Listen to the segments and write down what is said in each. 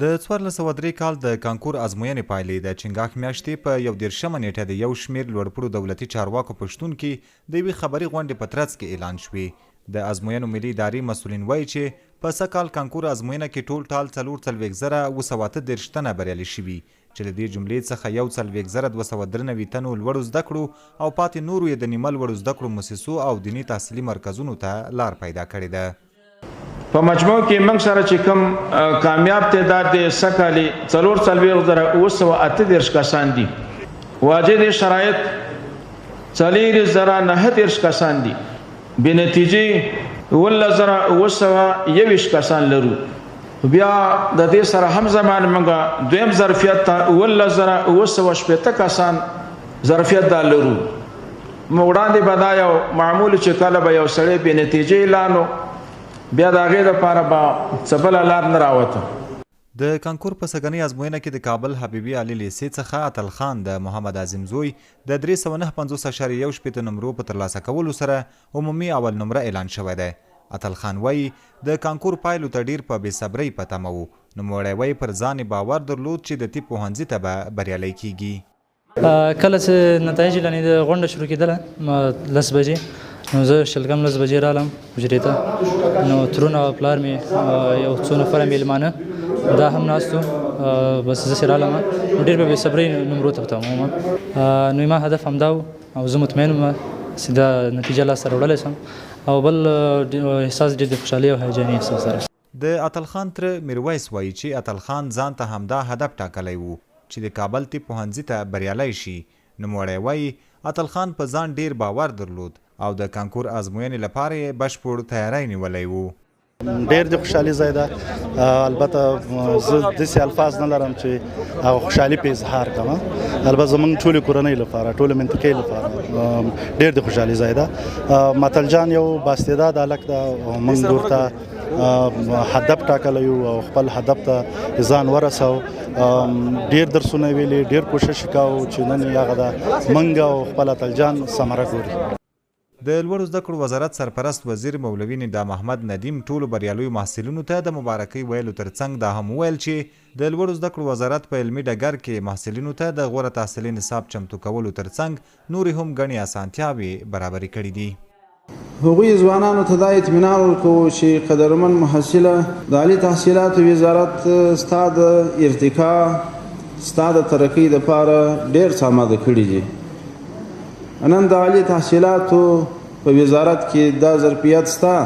د 1403 کال د کانکور ازموینې پایلې د چنګاښ میاشتې په 21 نیټه د یو شمېر لوړپوړو دولتي چارواکو په شتون کې د یوې خبري غونډې په ترڅ کې اعلان شوې. د ازموینو ملي ادارې مسؤلین وایي چې په سږ کال کانکور ازموینه کې ټول ټال 4,938 تنه بریالي شوي چې له دې جملې څخه 1,293 تنو لوړو زده کړو او پاتې نورو یې د نیمه لوړو زده کړو مؤسسو او دیني تحصیلي مرکزونو ته لار پیدا کړې ده. په مجموع کې موږ سره چې کوم کامیاب تعداد د سکالي 4,938 کسان دي، واجد شرایط 4,938 کسان دي، بنتیجې 11,921 کسان لرو. بیا د دې سره هم زمان موږ دویم ظرفیت ته 11,918 کسان ظرفیت دا لرو. وړاندې به دا یو معمول چې کله به یو سړی بنتیجې اعلانو بیا د هغې دپاره به څه بله لار نه راوته. د کانکور په سږنۍ ازموینه کې د کابل حبیبي علي لیسې څخه اتل خان د محمد اعظم زوی د 359.1 نمرو په ترلاسه کولو سره عمومي اول نمره اعلان شوی دی. اتل خان وایي د کانکور پایلو ته ډیر په بېصبرۍ په تمه و. نوموړی وایي پر ځان باور درلود چې د طب پوهنځي ته به بریالی کیږي. کله چې نتایج اعلانې د غونډه شروع کېدله 10 بجې نو زه شلګم 10 بجې رالم حجرې ته. نو ترونه او پلار مې یو څو نفره میلمانه دا هم ناست وو. بس زه چې رالم نو ډېر په بېصبرۍ نمرو ته تمه وم. نو ما هدف همدا و او زه مطمئن وم چې دا نتیجه لاسته راوړلی سم او بل احساس ډېر د خوشحالۍ او هیجاني احساس سره. د اتل خان تره میرویس وایي چې اتل خان ځان ته همدا هدف ټاکلی و چې د کابل طب پوهنځي ته بریالی شي. نوموړی وایي اتل خان په ځان ډیر باور درلود او د کانکور ازموینې لپاره یې بشپړ تیاری نیولی و. ډېر د خوشحالي ځای ده. البته زه داسې الفاظ نه لرم چې هغه خوشحالي په اظهار کړم. البته زموږ ټولې کورنۍ لپاره ټولې منطقې لپاره ډېر د خوشحالي ځای ده. متل جان یو بااستعداده هلک ده او موږ ورته هدف ټاکلی یو او خپل هدف ته ځان ورسو. ډېر درسونه ویلي، ډېر کوشش یې کوو چې نن هغه ده موږ او خپل اتل جان ثمره ګوري. د لوړو زده کړو وزارت سرپرست وزیر مولوي ندا محمد ندیم ټولو بریالیو محصلینو ته د مبارکۍ ویلو ترڅنګ دا هم وویل چې د لوړو زده کړو وزارت په علمي ډګر کې محصلینو ته د غوره تحصیلي نصاب چمتو کولو ترڅنګ نورې هم ګڼې اسانتیاوې برابرې کړي دي. هغوی ځوانانو ته دا اطمینان ورکوو چې قدرمن محصله د عالي تحصیلاتو وزارت ستا د ارتقا ستا د ترقۍ دپاره ډېر څه آماده کړي دي. نن د عالي تحصیلاتو په وزارت کې دا ظرفیت ستا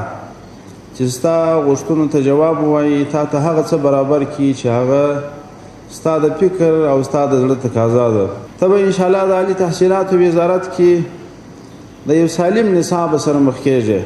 چې ستا غوښتنو ته جواب ووایي، تا ته هغه څه برابر کړي چې هغه ستا د فکر او ستا د زړه تقاضا ده. ته به انشاءالله د عالي تحصیلاتو وزارت کې د یو سالم نصاب سره مخ کېږې.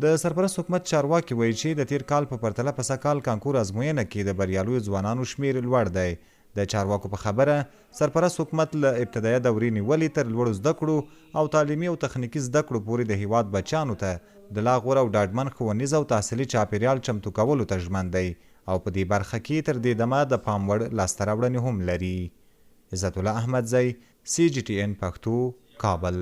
د سرپرست حکومت چارواکي وایي چې د تیر کال په پرتله په سږ کال کانکور ازموینه کې د بریالیو ځوانانو شمیر لوړ دی. د چارواکو په خبره سرپرست حکومت له ابتدایه دورې نیولې تر لوړو زده کړو او تعلیمي او تخنیکي زده کړو پورې د هیواد بچیانو ته د لا غوره او ډاډمن ښوونیز او تحصیلي چاپیریال چمتو کولو ته ژمن دی او په دې برخه کې تر دې دمه د پام وړ لاسته راوړنې هم لري. عزت الله احمدزی، CGTN پښتو، کابل.